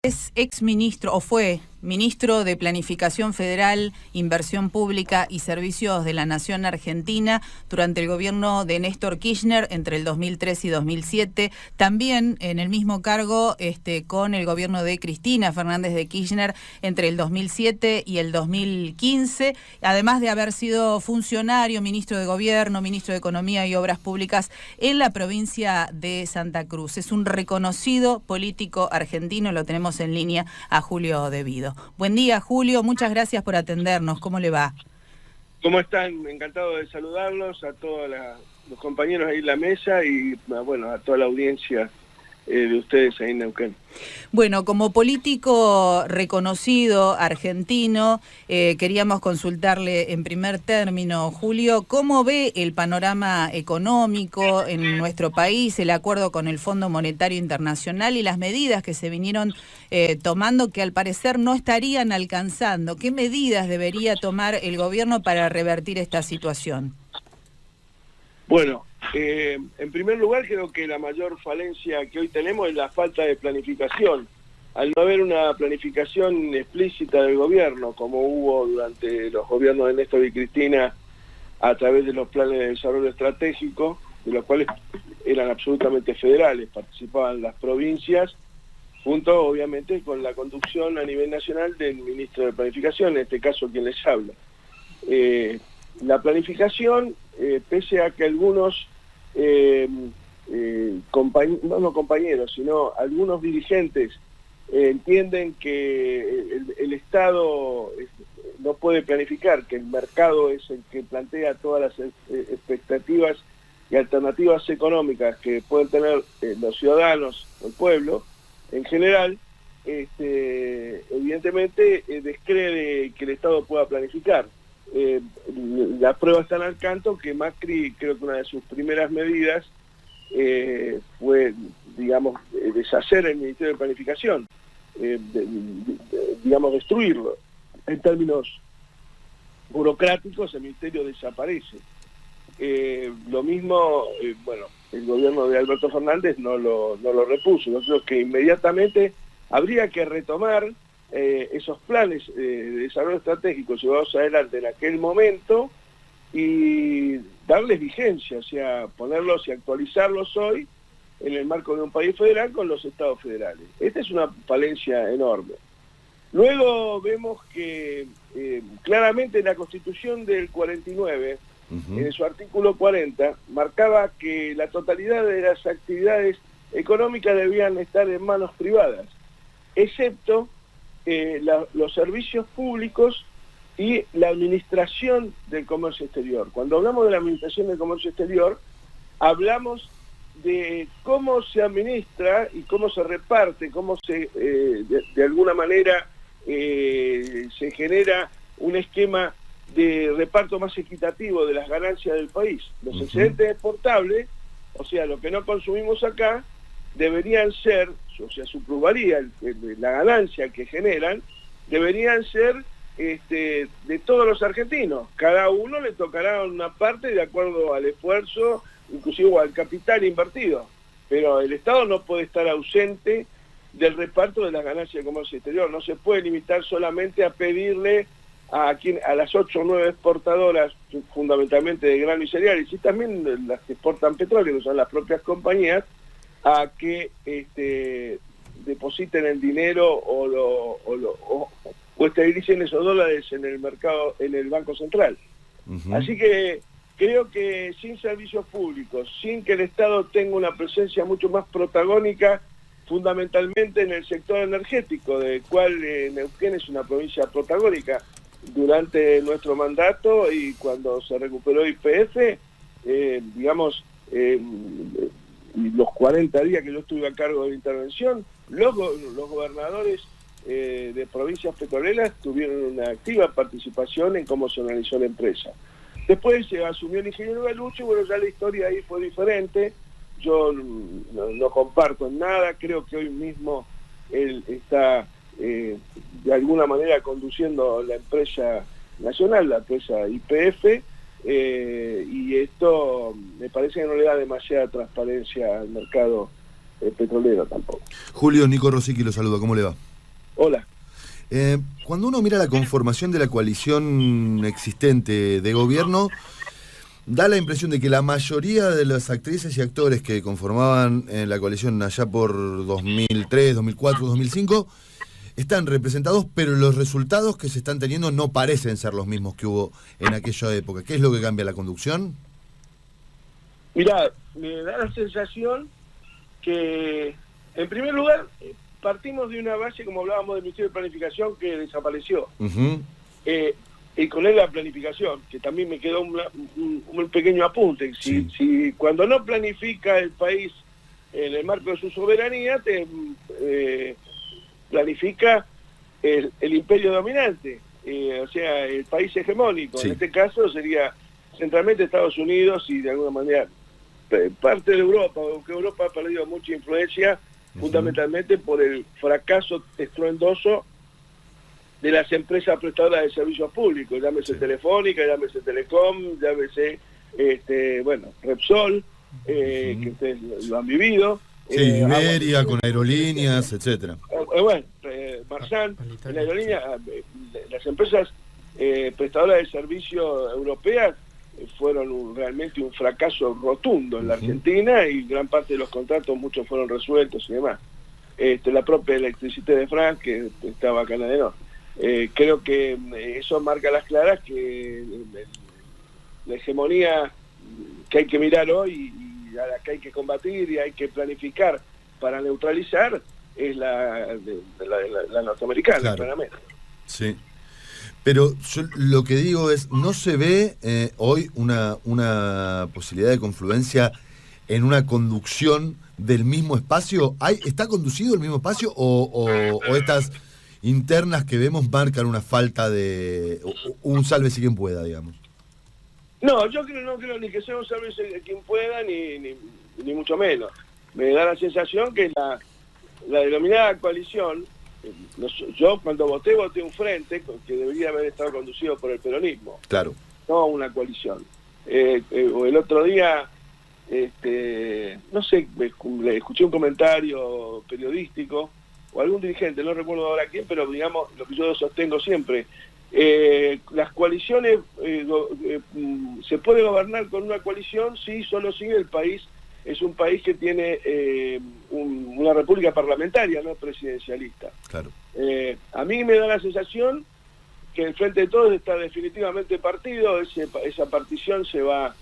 Es exministro, o fue ministro de Planificación Federal, Inversión Pública y Servicios de la Nación Argentina durante el gobierno de Néstor Kirchner entre el 2003 y 2007. También en el mismo cargo con el gobierno de Cristina Fernández de Kirchner entre el 2007 y el 2015. Además de haber sido funcionario, ministro de Gobierno, ministro de Economía y Obras Públicas en la provincia de Santa Cruz. Es un reconocido político argentino, lo tenemos en línea a Julio Devido. Buen día, Julio, muchas gracias por atendernos. ¿Cómo le va? ¿Cómo están? Encantado de saludarlos, a todos los compañeros ahí en la mesa y bueno, a toda la audiencia de ustedes ahí en Neuquén. Bueno, como político reconocido argentino, queríamos consultarle en primer término, Julio, ¿cómo ve el panorama económico en nuestro país, el acuerdo con el Fondo Monetario Internacional y las medidas que se vinieron tomando que al parecer no estarían alcanzando? ¿Qué medidas debería tomar el gobierno para revertir esta situación? Bueno, en primer lugar creo que la mayor falencia que hoy tenemos es la falta de planificación. Al no haber una planificación explícita del gobierno, como hubo durante los gobiernos de Néstor y Cristina a través de los planes de desarrollo estratégico, de los cuales eran absolutamente federales, participaban las provincias, junto obviamente con la conducción a nivel nacional del ministro de Planificación, en este caso quien les habla. La planificación, pese a que algunos no compañeros, sino algunos dirigentes entienden que el Estado no puede planificar, que el mercado es el que plantea todas las expectativas y alternativas económicas que pueden tener los ciudadanos o el pueblo en general, evidentemente descree que el Estado pueda planificar. La prueba está al canto que Macri, creo que una de sus primeras medidas fue, digamos, deshacer el Ministerio de Planificación, digamos, destruirlo. En términos burocráticos, el Ministerio desaparece. Lo mismo, bueno, el gobierno de Alberto Fernández no lo repuso. Yo creo que inmediatamente habría que retomar esos planes de desarrollo estratégico llevados adelante en aquel momento y darles vigencia, o sea, ponerlos y actualizarlos hoy en el marco de un país federal con los estados federales. Esta es una falencia enorme. Luego vemos que claramente la Constitución del 49, en su artículo 40, marcaba que la totalidad de las actividades económicas debían estar en manos privadas, excepto los servicios públicos y la administración del comercio exterior. Cuando hablamos de la administración del comercio exterior, hablamos de cómo se administra y cómo se reparte, cómo se, de alguna manera, se genera un esquema de reparto más equitativo de las ganancias del país. Los excedentes exportables, o sea, lo que no consumimos acá, deberían ser, o sea, su plusvalía, la ganancia que generan, deberían ser de todos los argentinos. Cada uno le tocará una parte de acuerdo al esfuerzo, inclusive al capital invertido. Pero el Estado no puede estar ausente del reparto de las ganancias del comercio exterior. No se puede limitar solamente a pedirle a las 8 o 9 exportadoras, fundamentalmente de grano y cereales, y también las que exportan petróleo, que son las propias compañías, a que depositen el dinero o estabilicen esos dólares en el mercado, en el Banco Central. Así que creo que sin servicios públicos, sin que el Estado tenga una presencia mucho más protagónica, fundamentalmente en el sector energético, del cual Neuquén es una provincia protagónica durante nuestro mandato, y cuando se recuperó YPF, digamos, los 40 días que yo estuve a cargo de la intervención, los gobernadores de provincias petroleras tuvieron una activa participación en cómo se organizó la empresa. Después se asumió el ingeniero Galucci, bueno, ya la historia ahí fue diferente. Yo no comparto en nada, creo que hoy mismo él está de alguna manera conduciendo la empresa nacional, la empresa YPF, y esto me parece que no le da demasiada transparencia al mercado petrolero tampoco. Julio, Nico Rosicky lo saluda, ¿cómo le va? Hola. Cuando uno mira la conformación de la coalición existente de gobierno, da la impresión de que la mayoría de las actrices y actores que conformaban la coalición allá por 2003, 2004, 2005 están representados, pero los resultados que se están teniendo no parecen ser los mismos que hubo en aquella época. ¿Qué es lo que cambia la conducción? Mirá, me da la sensación que, en primer lugar, partimos de una base, como hablábamos del Ministerio de Planificación, que desapareció. Y con él la planificación, que también me quedó un pequeño apunte. Si cuando no planifica el país en el marco de su soberanía, planifica el imperio dominante, o sea, el país hegemónico. En este caso sería centralmente Estados Unidos y de alguna manera parte de Europa, aunque Europa ha perdido mucha influencia, fundamentalmente por el fracaso estruendoso de las empresas prestadoras de servicios públicos, llámese Telefónica, llámese Telecom, llámese Repsol, que ustedes lo han vivido. Iberia, con aerolíneas, etcétera. Marsan, en aerolíneas, las empresas prestadoras de servicios europeas fueron realmente un fracaso rotundo en la Argentina, y gran parte de los contratos, muchos fueron resueltos y demás. La propia Electricité de France, que estaba acá en la de Norte. Creo que eso marca las claras que la hegemonía que hay que mirar hoy y a la que hay que combatir y hay que planificar para neutralizar es la norteamericana, claramente. Sí. Pero yo lo que digo es, ¿no se ve hoy una posibilidad de confluencia en una conducción del mismo espacio? ¿Está conducido el mismo espacio o estas internas que vemos marcan una falta de un sálvese quien pueda, digamos? No, yo no creo ni que sea un sálvese quien pueda, ni mucho menos. Me da la sensación que la denominada coalición, yo cuando voté un frente que debería haber estado conducido por el peronismo. Claro. No una coalición. El otro día, no sé, le escuché un comentario periodístico o algún dirigente, no recuerdo ahora quién, pero digamos lo que yo sostengo siempre, las coaliciones, se puede gobernar con una coalición solo si el país es un país que tiene una república parlamentaria, no presidencialista. Claro. A mí me da la sensación que el Frente de Todos está definitivamente partido, esa partición se va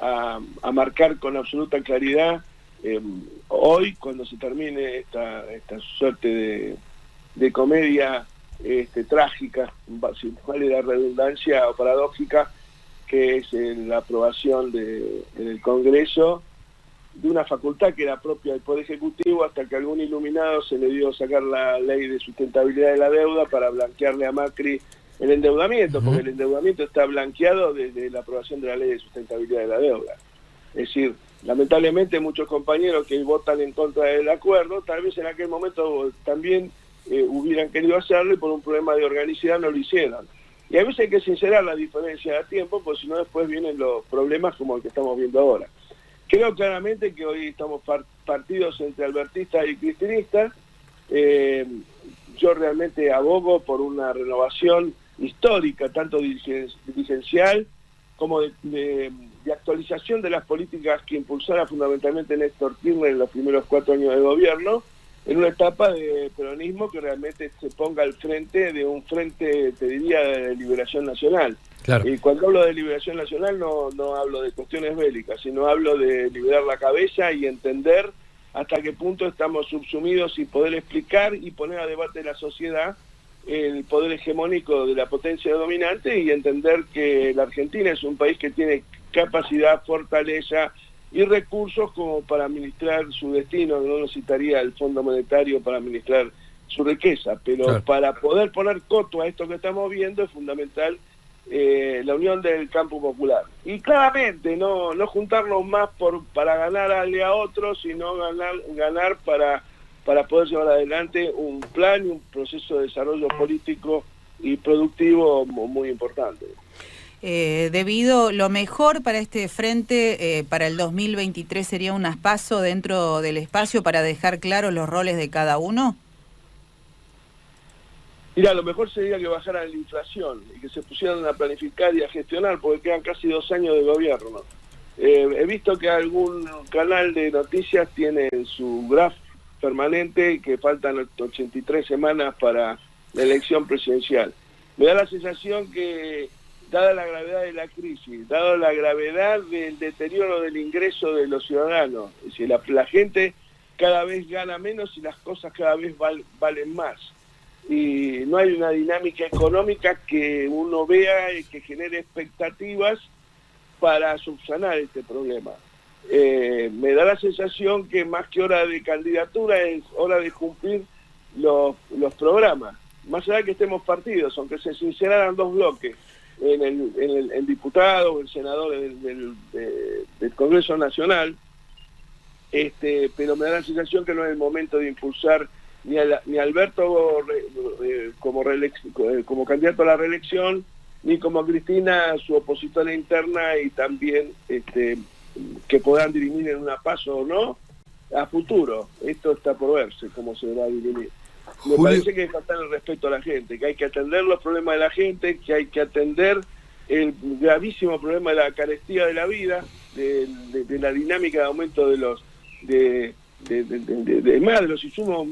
a marcar con absoluta claridad hoy, cuando se termine esta suerte de comedia trágica, si vale la redundancia o paradójica, que es la aprobación en el Congreso de una facultad que era propia del Poder Ejecutivo, hasta que a algún iluminado se le dio sacar la ley de sustentabilidad de la deuda para blanquearle a Macri el endeudamiento, porque el endeudamiento está blanqueado desde la aprobación de la ley de sustentabilidad de la deuda. Es decir, lamentablemente muchos compañeros que votan en contra del acuerdo, tal vez en aquel momento también hubieran querido hacerlo y por un problema de organicidad no lo hicieron. Y a veces hay que sincerar la diferencia de tiempo, porque si no después vienen los problemas como el que estamos viendo ahora. Creo claramente que hoy estamos partidos entre albertistas y cristinistas. Yo realmente abogo por una renovación histórica, tanto dirigencial como de actualización de las políticas que impulsara fundamentalmente Néstor Kirchner en los primeros 4 años de gobierno, en una etapa de peronismo que realmente se ponga al frente de un frente, te diría, de liberación nacional. Claro. Y cuando hablo de liberación nacional no hablo de cuestiones bélicas, sino hablo de liberar la cabeza y entender hasta qué punto estamos subsumidos y poder explicar y poner a debate la sociedad el poder hegemónico de la potencia dominante, y entender que la Argentina es un país que tiene capacidad, fortaleza y recursos como para administrar su destino. No necesitaría el Fondo Monetario para administrar su riqueza, pero claro, para poder poner coto a esto que estamos viendo es fundamental la unión del campo popular. Y claramente no juntarnos más para ganarle a otros, sino ganar para poder llevar adelante un plan y un proceso de desarrollo político y productivo muy importante. Debido, lo mejor para este frente para el 2023 sería un PASO dentro del espacio para dejar claros los roles de cada uno. Mira, lo mejor sería que bajaran la inflación y que se pusieran a planificar y a gestionar, porque quedan casi 2 años de gobierno. He visto que algún canal de noticias tiene en su graph permanente que faltan 83 semanas para la elección presidencial. Me da la sensación que, dada la gravedad de la crisis, dada la gravedad del deterioro del ingreso de los ciudadanos, es decir, la gente cada vez gana menos y las cosas cada vez valen más. Y no hay una dinámica económica que uno vea y que genere expectativas para subsanar este problema. Me da la sensación que más que hora de candidatura es hora de cumplir los programas. Más allá de que estemos partidos, aunque se sinceraran 2 bloques, en diputados, el senador del Congreso Nacional, pero me da la sensación que no es el momento de impulsar ni a Alberto como candidato a la reelección, ni como a Cristina, su opositora interna, y también que puedan dirimir en una paso o no a futuro. Esto está por verse cómo se va a dirimir. Me parece que hay que faltar el respeto a la gente, que hay que atender los problemas de la gente, que hay que atender el gravísimo problema de la carestía de la vida, de la dinámica de aumento de los de los insumos.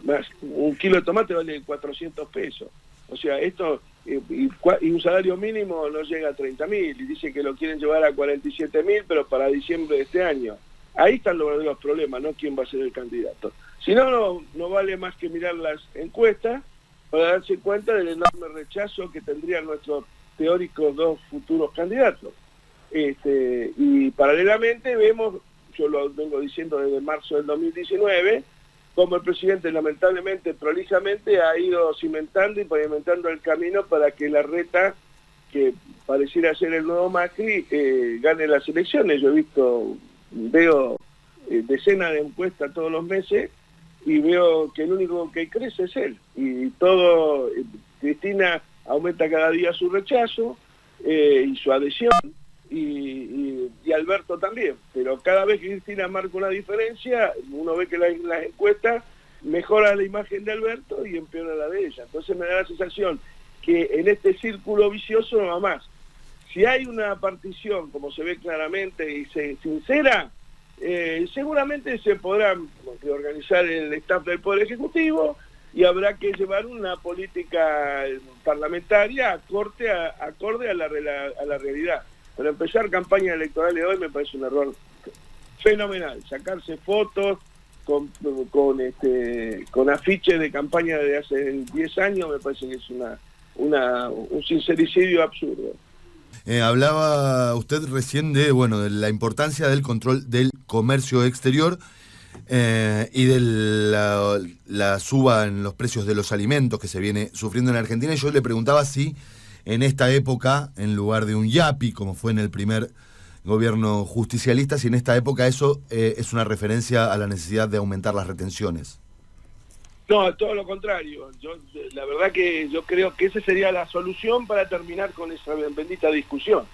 Más un kilo de tomate vale 400 pesos. O sea, esto y un salario mínimo no llega a 30.000 y dice que lo quieren llevar a 47.000, pero para diciembre de este año. Ahí están los verdaderos problemas, no quién va a ser el candidato. Si no, no vale más que mirar las encuestas para darse cuenta del enorme rechazo que tendrían nuestros teóricos 2 futuros candidatos. Y paralelamente vemos, yo lo vengo diciendo desde marzo del 2019, como el presidente lamentablemente, prolijamente, ha ido cimentando y pavimentando el camino para que Larreta, que pareciera ser el nuevo Macri, gane las elecciones. Yo veo decenas de encuestas todos los meses y veo que el único que crece es él. Y todo, Cristina aumenta cada día su rechazo y su adhesión, y Alberto también. Pero cada vez que Cristina marca una diferencia, uno ve que las encuestas mejora la imagen de Alberto y empeora la de ella. Entonces me da la sensación que en este círculo vicioso no va más. Si hay una partición, como se ve claramente, y sincera, seguramente se podrá reorganizar el staff del Poder Ejecutivo y habrá que llevar una política parlamentaria acorde a la realidad. Pero empezar campaña electoral de hoy me parece un error fenomenal. Sacarse fotos con afiches de campaña de hace 10 años me parece que es un sincericidio absurdo. Hablaba usted recién de la importancia del control del comercio exterior y de la suba en los precios de los alimentos que se viene sufriendo en Argentina. Y yo le preguntaba si en esta época, en lugar de un YAPI, como fue en el primer gobierno justicialista, si en esta época eso es una referencia a la necesidad de aumentar las retenciones. No, todo lo contrario. La verdad que yo creo que esa sería la solución para terminar con esa bendita discusión.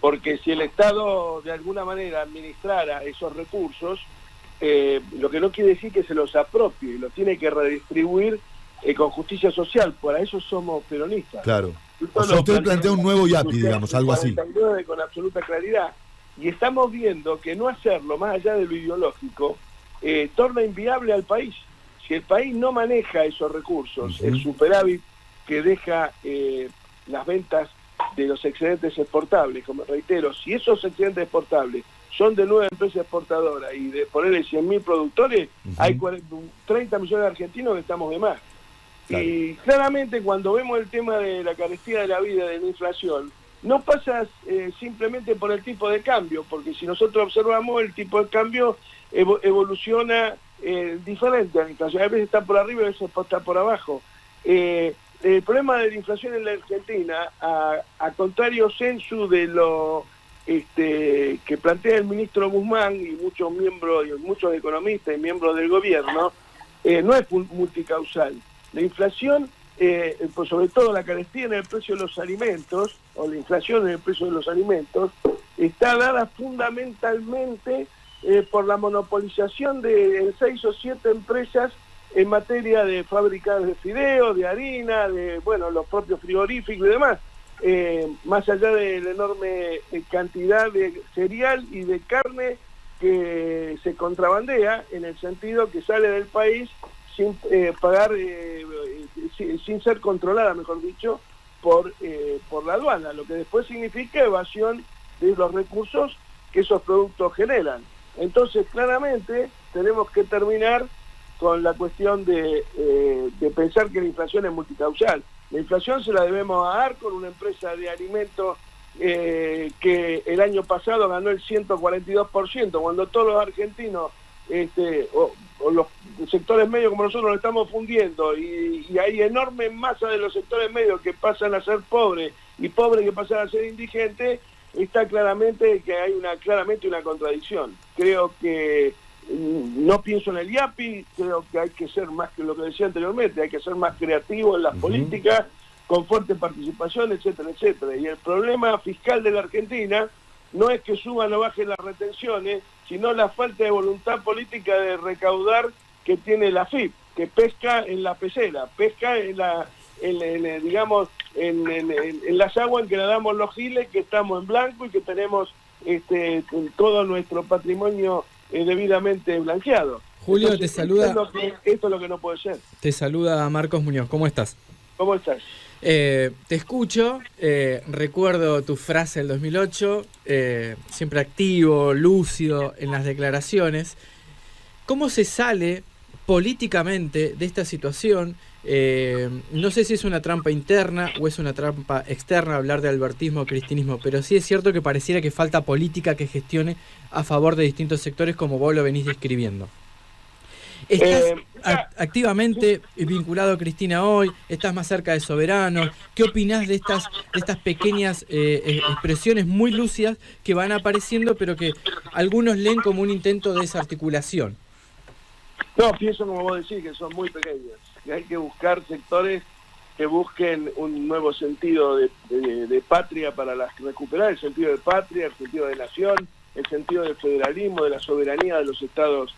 Porque si el Estado de alguna manera administrara esos recursos, lo que no quiere decir que se los apropie, los tiene que redistribuir con justicia social. Para eso somos peronistas. Claro. O sea, usted plantea un nuevo YAPI, digamos, algo así. Con absoluta claridad. Y estamos viendo que no hacerlo, más allá de lo ideológico, torna inviable al país. Si el país no maneja esos recursos, el superávit que deja las ventas de los excedentes exportables, como reitero, si esos excedentes exportables son de 9 empresas exportadoras y de ponerle 100.000 productores, hay 30 millones de argentinos que estamos de más. Claro. Y claramente cuando vemos el tema de la carestía de la vida, de la inflación, no pasa simplemente por el tipo de cambio, porque si nosotros observamos el tipo de cambio evoluciona diferente a la inflación, a veces está por arriba y a veces está por abajo. El problema de la inflación en la Argentina, a contrario sensu de lo que plantea el ministro Guzmán y muchos miembros, muchos economistas y miembros del gobierno, no es multicausal. La inflación, pues sobre todo la carestía en el precio de los alimentos, o la inflación en el precio de los alimentos, está dada fundamentalmente por la monopolización de 6 o 7 empresas en materia de fábricas de fideos, de harina, de los propios frigoríficos y demás. Más allá de la enorme cantidad de cereal y de carne que se contrabandea, en el sentido que sale del país sin pagar, sin ser controlada, mejor dicho, por la aduana, lo que después significa evasión de los recursos que esos productos generan. Entonces, claramente, tenemos que terminar con la cuestión de pensar que la inflación es multicausal. La inflación se la debemos a Arcor, una empresa de alimentos que el año pasado ganó el 142%, cuando todos los argentinos o los sectores medios como nosotros lo estamos fundiendo y hay enorme masa de los sectores medios que pasan a ser pobres y pobres que pasan a ser indigentes, está claramente que hay claramente una contradicción. Creo que no pienso en el IAPI, creo que hay que ser más que lo que decía anteriormente, hay que ser más creativo en las políticas, con fuerte participación, etcétera, etcétera. Y el problema fiscal de la Argentina no es que suban o bajen las retenciones, sino la falta de voluntad política de recaudar que tiene la AFIP, que pesca en la pecera, pesca en las aguas en que nadamos los giles, que estamos en blanco y que tenemos todo nuestro patrimonio debidamente blanqueado. Julio, Entonces, te saluda. Esto es lo que no puede ser. Te saluda Marcos Muñoz, ¿cómo estás? ¿Cómo estás? Te escucho, recuerdo tu frase del 2008, siempre activo, lúcido en las declaraciones. ¿Cómo se sale políticamente de esta situación? No sé si es una trampa interna o es una trampa externa hablar de albertismo o cristinismo, pero sí es cierto que pareciera que falta política que gestione a favor de distintos sectores, como vos lo venís describiendo. ¿Estás activamente vinculado a Cristina hoy? ¿Estás más cerca de Soberano? ¿Qué opinás de estas pequeñas expresiones muy lúcidas que van apareciendo, pero que algunos leen como un intento de desarticulación? No, pienso como vos decís, que son muy pequeñas, que hay que buscar sectores que busquen un nuevo sentido de patria para recuperar el sentido de patria, el sentido de nación, el sentido del federalismo, de la soberanía de los estados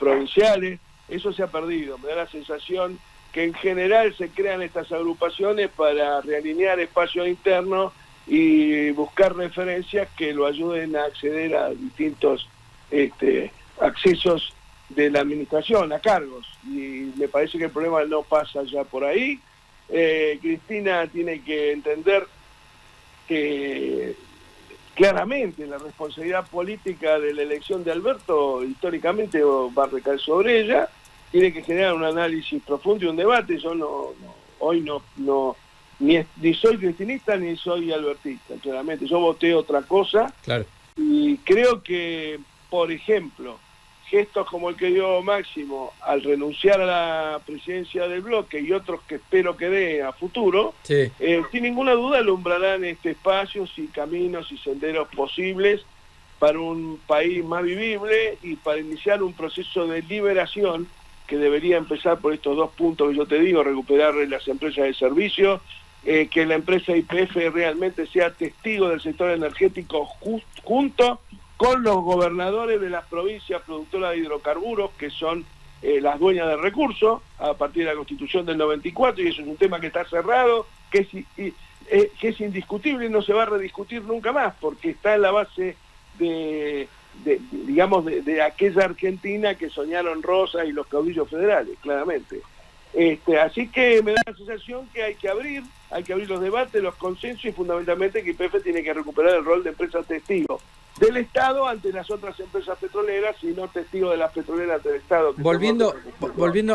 provinciales. Eso se ha perdido. Me da la sensación que en general se crean estas agrupaciones para realinear espacios internos y buscar referencias que lo ayuden a acceder a distintos accesos de la administración, a cargos. Y me parece que el problema no pasa ya por ahí. Cristina tiene que entender que claramente la responsabilidad política de la elección de Alberto históricamente va a recaer sobre ella. Tiene que generar un análisis profundo y un debate. Yo hoy ni soy cristinista ni soy albertista, claramente. Yo voté otra cosa. Claro. Y creo que, por ejemplo, gestos como el que dio Máximo al renunciar a la presidencia del bloque y otros que espero que dé a futuro, sí, sin ninguna duda alumbrarán espacios y caminos y senderos posibles para un país más vivible y para iniciar un proceso de liberación que debería empezar por estos dos puntos que yo te digo: recuperar las empresas de servicio, que la empresa YPF realmente sea testigo del sector energético junto con los gobernadores de las provincias productoras de hidrocarburos, que son las dueñas del recurso, a partir de la Constitución del 94, y eso es un tema que está cerrado, que es indiscutible y no se va a rediscutir nunca más, porque está en la base de aquella Argentina que soñaron Rosas y los caudillos federales, claramente. Así que me da la sensación que hay que abrir los debates, los consensos, y fundamentalmente que YPF tiene que recuperar el rol de empresa testigo del Estado ante las otras empresas petroleras y no testigo de las petroleras del Estado. Volviendo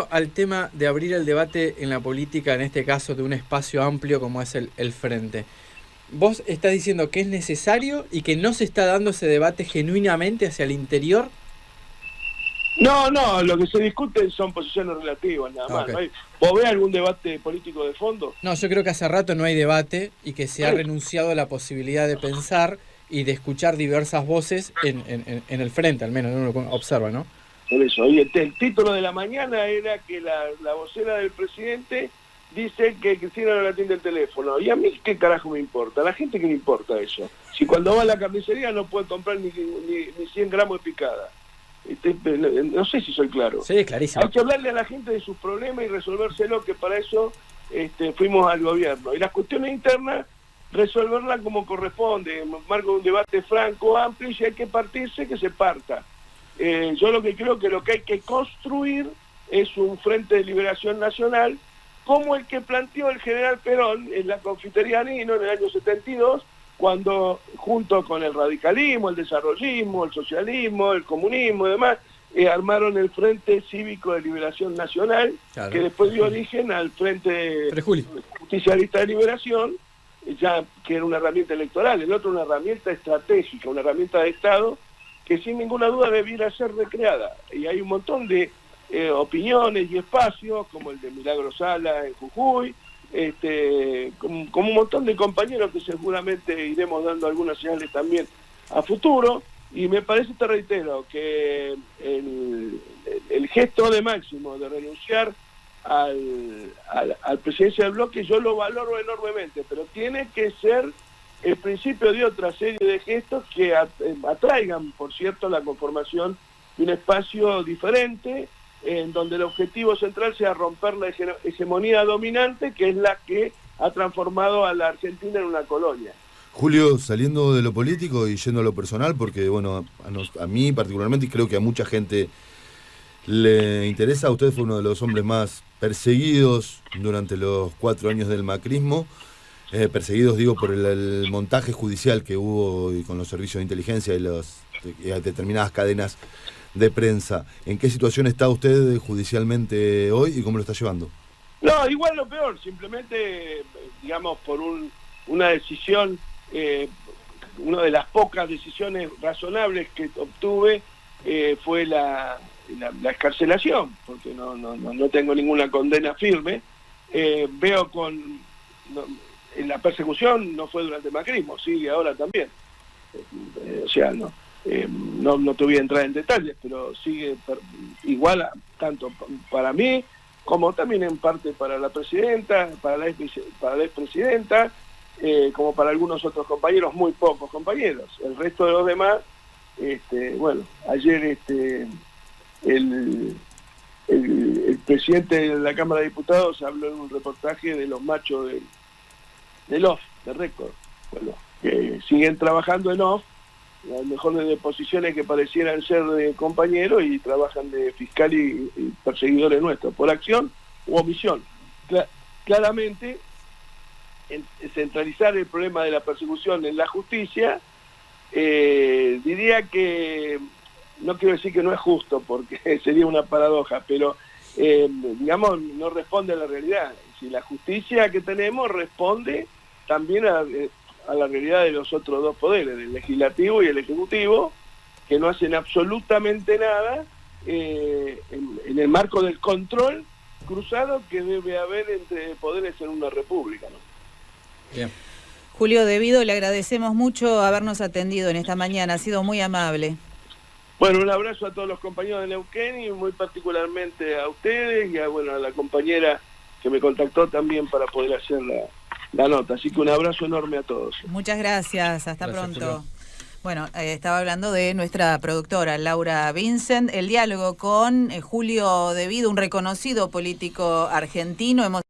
al tema de abrir el debate en la política, en este caso de un espacio amplio como es el Frente. ¿Vos estás diciendo que es necesario y que no se está dando ese debate genuinamente hacia el interior? No, lo que se discute son posiciones relativas, nada más. Okay. ¿Vos ves algún debate político de fondo? No, yo creo que hace rato no hay debate y que se ha renunciado a la posibilidad de pensar y de escuchar diversas voces en el Frente, al menos uno lo observa, ¿no? Por eso, y el título de la mañana era que la vocera del presidente dice que Cristina no le atiende el teléfono. ¿Y a mí qué carajo me importa? ¿A la gente qué le importa eso? Si cuando va a la carnicería no puede comprar ni 100 gramos de picada. No sé si soy claro. Sí, clarísimo. Hay que hablarle a la gente de sus problemas y resolvérselo, que para eso fuimos al gobierno. Y las cuestiones internas, resolverlas como corresponde, en marco de un debate franco, amplio, y si hay que partirse, que se parta. Yo lo que creo que lo que hay que construir es un Frente de Liberación Nacional, como el que planteó el general Perón en la confitería Nino en el año 72, cuando junto con el radicalismo, el desarrollismo, el socialismo, el comunismo y demás, armaron el Frente Cívico de Liberación Nacional, claro, que después dio origen al Frente Justicialista de Liberación, ya que era una herramienta electoral, el otro una herramienta estratégica, una herramienta de Estado, que sin ninguna duda debiera ser recreada. Y hay un montón de opiniones y espacios, como el de Milagro Sala en Jujuy, como un montón de compañeros que seguramente iremos dando algunas señales también a futuro, y me parece, te reitero, que el gesto de Máximo de renunciar al presidencia del bloque yo lo valoro enormemente, pero tiene que ser el principio de otra serie de gestos que atraigan, por cierto, la conformación de un espacio diferente, en donde el objetivo central sea romper la hegemonía dominante, que es la que ha transformado a la Argentina en una colonia. Julio, saliendo de lo político y yendo a lo personal, porque bueno, a mí particularmente, y creo que a mucha gente le interesa, usted fue uno de los hombres más perseguidos durante los 4 años del macrismo, perseguidos, digo, por el montaje judicial que hubo y con los servicios de inteligencia y determinadas cadenas de prensa. ¿En qué situación está usted judicialmente hoy y cómo lo está llevando? No, igual lo peor, simplemente, digamos, por una decisión, una de las pocas decisiones razonables que obtuve fue la excarcelación, porque no tengo ninguna condena firme. Veo en la persecución no fue durante el macrismo, sigue ahora también. O sea, no te voy a entrar en detalles, pero sigue igual tanto para mí como también en parte para la presidenta, para la expresidenta, como para algunos otros compañeros, muy pocos compañeros. El resto de los demás, bueno, ayer el presidente de la Cámara de Diputados habló en un reportaje de los machos del OFF, de Récord, bueno, que siguen trabajando en OFF, a lo mejor de posiciones que parecieran ser de compañeros, y trabajan de fiscal y perseguidores nuestros, por acción u omisión. Claramente, centralizar el problema de la persecución en la justicia, diría que, no quiero decir que no es justo, porque sería una paradoja, pero digamos, no responde a la realidad. Si la justicia que tenemos responde también a la realidad de los otros dos poderes, el legislativo y el ejecutivo, que no hacen absolutamente nada en el marco del control cruzado que debe haber entre poderes en una república, ¿no? Bien. Julio De Vido, le agradecemos mucho habernos atendido en esta mañana, ha sido muy amable. Bueno, un abrazo a todos los compañeros de Neuquén y muy particularmente a ustedes y a la compañera que me contactó también para poder hacer la nota. Así que un abrazo enorme a todos. Muchas gracias, hasta pronto. Julio. Bueno, estaba hablando de nuestra productora Laura Vincent, el diálogo con Julio De Vido, un reconocido político argentino.